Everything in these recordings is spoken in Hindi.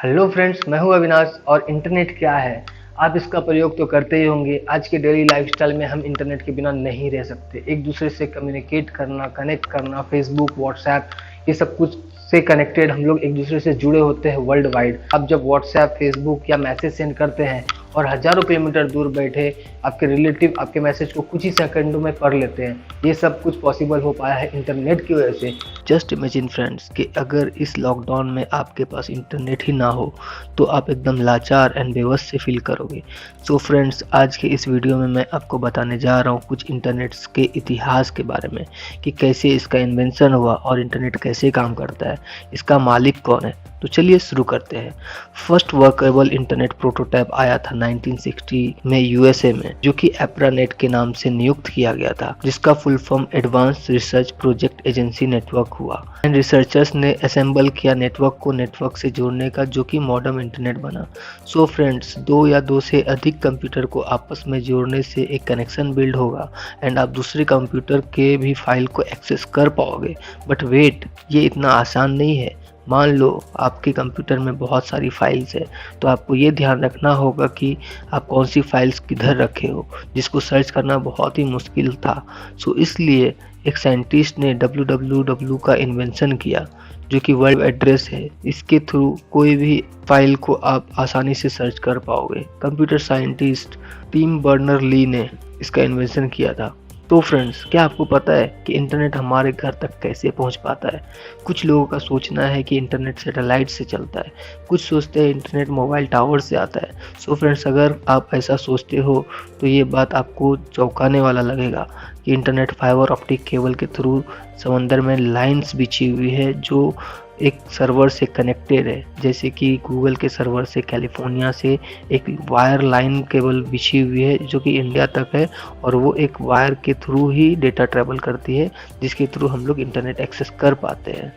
हेलो फ्रेंड्स, मैं हूं अविनाश। और इंटरनेट क्या है, आप इसका प्रयोग तो करते ही होंगे। आज के डेली लाइफस्टाइल में हम इंटरनेट के बिना नहीं रह सकते। एक दूसरे से कम्युनिकेट करना, कनेक्ट करना, फेसबुक, व्हाट्सएप, ये सब कुछ से कनेक्टेड हम लोग एक दूसरे से जुड़े होते हैं वर्ल्ड वाइड। आप जब व्हाट्सएप, फेसबुक या मैसेज सेंड करते हैं और हज़ारों किलोमीटर दूर बैठे आपके रिलेटिव आपके मैसेज को कुछ ही सेकंडों में पढ़ लेते हैं, ये सब कुछ पॉसिबल हो पाया है इंटरनेट की वजह से। जस्ट इमेजिन फ्रेंड्स कि अगर इस लॉकडाउन में आपके पास इंटरनेट ही ना हो तो आप एकदम लाचार एंड बेबस से फील करोगे। सो फ्रेंड्स, आज के इस वीडियो में मैं आपको बताने जा रहा हूँ कुछ इंटरनेट के इतिहास के बारे में कि कैसे इसका इन्वेंशन हुआ और इंटरनेट कैसे काम करता है, इसका मालिक कौन है। तो चलिए शुरू करते हैं। फर्स्ट वर्केबल इंटरनेट प्रोटोटाइप आया था 1960 में यूएसए में, जो कि एप्रानेट के नाम से नियुक्त किया गया था, जिसका full form advance research project agency network हुआ। एंड रिसर्चर्स ने असेंबल किया नेटवर्क को नेटवर्क से जोड़ने का, जो कि मॉडर्न इंटरनेट बना। सो फ्रेंड्स, दो या दो से अधिक कंप्यूटर को आपस में जोड़ने से एक कनेक्शन बिल्ड होगा एंड आप दूसरे कंप्यूटर के भी फाइल को एक्सेस कर पाओगे। बट वेट, ये इतना आसान नहीं है। मान लो आपके कंप्यूटर में बहुत सारी फाइल्स है, तो आपको ये ध्यान रखना होगा कि आप कौन सी फाइल्स किधर रखे हो, जिसको सर्च करना बहुत ही मुश्किल था। सो इसलिए एक साइंटिस्ट ने www का इन्वेंशन किया, जो कि वर्ल्ड एड्रेस है। इसके थ्रू कोई भी फाइल को आप आसानी से सर्च कर पाओगे। Computer scientist Tim Berners Lee ने इसका इन्वेंशन किया था। तो फ्रेंड्स, क्या आपको पता है कि इंटरनेट हमारे घर तक कैसे पहुंच पाता है? कुछ लोगों का सोचना है कि इंटरनेट सैटेलाइट से चलता है, कुछ सोचते हैं इंटरनेट मोबाइल टावर से आता है। सो फ्रेंड्स, अगर आप ऐसा सोचते हो तो ये बात आपको चौंकाने वाला लगेगा कि इंटरनेट फाइबर ऑप्टिक केबल के थ्रू समंदर में लाइंस बिछी हुई है, जो एक सर्वर से कनेक्टेड है। जैसे कि गूगल के सर्वर से कैलिफोर्निया से एक वायर लाइन केबल बिछी हुई है, जो कि इंडिया तक है, और वो एक वायर के थ्रू ही डेटा ट्रेवल करती है, जिसके थ्रू हम लोग इंटरनेट एक्सेस कर पाते हैं।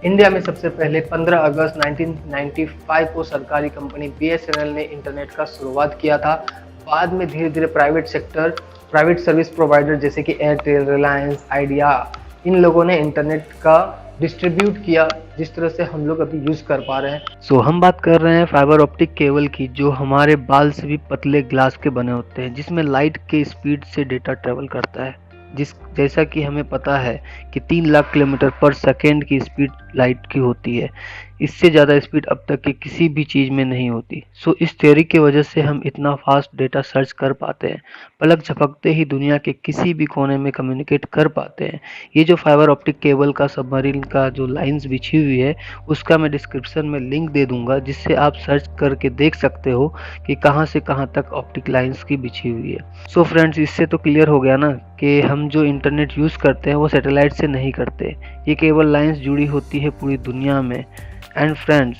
इंडिया में सबसे पहले 15 अगस्त 1995 को सरकारी कंपनी बीएसएनएल ने इंटरनेट का शुरुआत किया था। बाद में धीरे धीरे प्राइवेट सर्विस प्रोवाइडर जैसे कि एयरटेल, रिलायंस, आइडिया, इन लोगों ने इंटरनेट का डिस्ट्रीब्यूट किया, जिस तरह से हम लोग अभी यूज कर पा रहे हैं। सो हम बात कर रहे हैं फाइबर ऑप्टिक केबल की, जो हमारे बाल से भी पतले ग्लास के बने होते हैं, जिसमें लाइट के स्पीड से डेटा ट्रेवल करता है। जैसा कि हमें पता है कि 3 लाख किलोमीटर पर सेकेंड की स्पीड लाइट की होती है। इससे ज़्यादा स्पीड अब तक की किसी भी चीज़ में नहीं होती। सो इस थ्योरी की वजह से हम इतना फास्ट डेटा सर्च कर पाते हैं, पलक झपकते ही दुनिया के किसी भी कोने में कम्युनिकेट कर पाते हैं। ये जो फाइबर ऑप्टिक केबल का सबमरीन का जो लाइंस बिछी हुई है, उसका मैं डिस्क्रिप्शन में लिंक दे दूंगा, जिससे आप सर्च करके देख सकते हो कि कहाँ से कहाँ तक ऑप्टिक लाइंस की बिछी हुई है। सो फ्रेंड्स, इससे तो क्लियर हो गया ना कि हम जो इंटरनेट यूज़ करते हैं वो सैटेलाइट से नहीं करते। ये केबल लाइंस जुड़ी होती है पूरी दुनिया में। एंड फ्रेंड्स,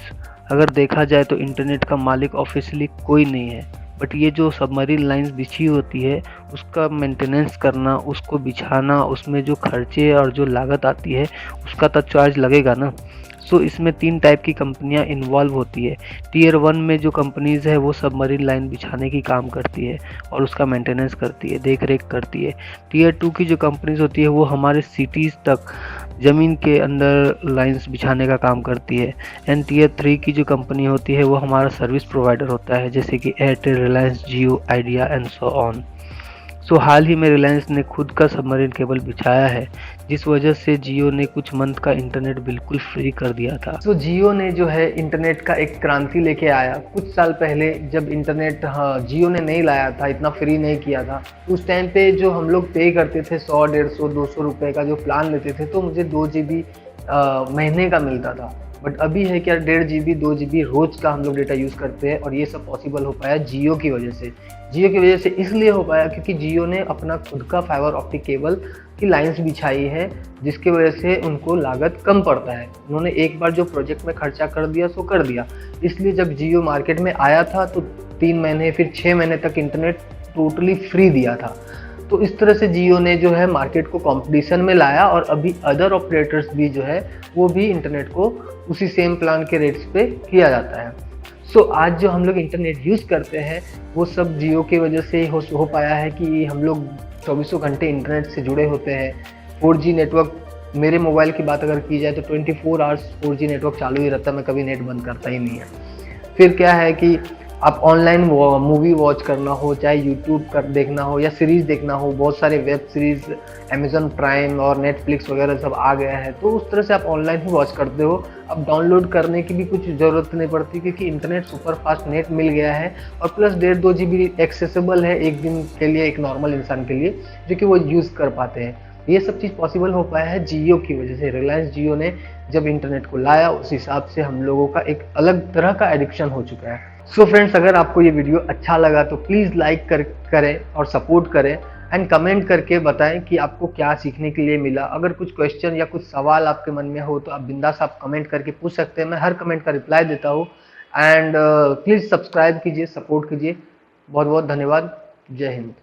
अगर देखा जाए तो इंटरनेट का मालिक ऑफिशियली कोई नहीं है, बट ये जो सबमरीन लाइंस बिछी होती है उसका मेंटेनेंस करना, उसको बिछाना, उसमें जो खर्चे और जो लागत आती है उसका तो चार्ज लगेगा ना। सो इसमें 3 टाइप की कंपनियां इन्वॉल्व होती है। टियर 1 में जो कंपनीज़ है वो सबमरीन लाइन बिछाने की काम करती है और उसका मेंटेनेंस करती है, देख रेख करती है। टियर 2 की जो कंपनीज होती है वो हमारे सिटीज़ तक ज़मीन के अंदर लाइंस बिछाने का काम करती है। एंड टियर 3 की जो कंपनी होती है वो हमारा सर्विस प्रोवाइडर होता है, जैसे कि Airtel, Reliance, Jio, Idea and so on. So हाल ही में रिलायंस ने खुद का सबमरीन केबल बिछाया है, जिस वजह से जियो ने कुछ मंथ का इंटरनेट बिल्कुल फ्री कर दिया था। सो जियो ने जो है इंटरनेट का एक क्रांति लेके आया। कुछ साल पहले जब इंटरनेट जियो ने नहीं लाया था, इतना फ्री नहीं किया था, उस टाइम पे जो हम लोग पे करते थे 100, 150, 200 रुपये का जो प्लान लेते थे, तो मुझे 2 GB महीने का मिलता था। बट अभी है क्या, 1.5 GB 2 GB रोज का हम लोग डेटा यूज़ करते हैं। और ये सब पॉसिबल हो पाया जियो की वजह से। जियो की वजह से इसलिए हो पाया क्योंकि जियो ने अपना खुद का फाइबर ऑप्टिक केबल की लाइंस बिछाई है, जिसकी वजह से उनको लागत कम पड़ता है। उन्होंने एक बार जो प्रोजेक्ट में खर्चा कर दिया सो कर दिया। इसलिए जब जियो मार्केट में आया था तो 3 महीने फिर 6 महीने तक इंटरनेट टोटली फ्री दिया था। तो इस तरह से जियो ने जो है मार्केट को कंपटीशन में लाया, और अभी अदर ऑपरेटर्स भी जो है वो भी इंटरनेट को उसी सेम प्लान के रेट्स पे किया जाता है। सो आज जो हम लोग इंटरनेट यूज़ करते हैं वो सब जियो की वजह से हो पाया है कि हम लोग 24 घंटे इंटरनेट से जुड़े होते हैं। 4G नेटवर्क, मेरे मोबाइल की बात अगर की जाए तो 24 आवर्स 4G नेटवर्क चालू ही रहता है, मैं कभी नेट बंद करता ही नहीं है। फिर क्या है कि आप ऑनलाइन मूवी वॉच करना हो, चाहे यूट्यूब कर देखना हो या सीरीज़ देखना हो, बहुत सारे वेब सीरीज़ अमेज़न प्राइम और नेटफ्लिक्स वगैरह सब आ गया है, तो उस तरह से आप ऑनलाइन ही वॉच करते हो। अब डाउनलोड करने की भी कुछ ज़रूरत नहीं पड़ती, क्योंकि इंटरनेट सुपर फास्ट नेट मिल गया है और प्लस 1.5-2 GB एक्सेसिबल है एक दिन के लिए, एक नॉर्मल इंसान के लिए, जो कि वो यूज़ कर पाते हैं। ये सब चीज़ पॉसिबल हो पाया है जियो की वजह से। रिलायंस जियो ने जब इंटरनेट को लाया, उस हिसाब से हम लोगों का एक अलग तरह का एडिक्शन हो चुका है। सो फ्रेंड्स, अगर आपको ये वीडियो अच्छा लगा तो प्लीज़ लाइक करें और सपोर्ट करें एंड कमेंट करके बताएं कि आपको क्या सीखने के लिए मिला। अगर कुछ क्वेश्चन या कुछ सवाल आपके मन में हो तो आप बिंदास आप कमेंट करके पूछ सकते हैं, मैं हर कमेंट का रिप्लाई देता हूँ। एंड प्लीज़ सब्सक्राइब कीजिए, सपोर्ट कीजिए। बहुत बहुत धन्यवाद। जय हिंद।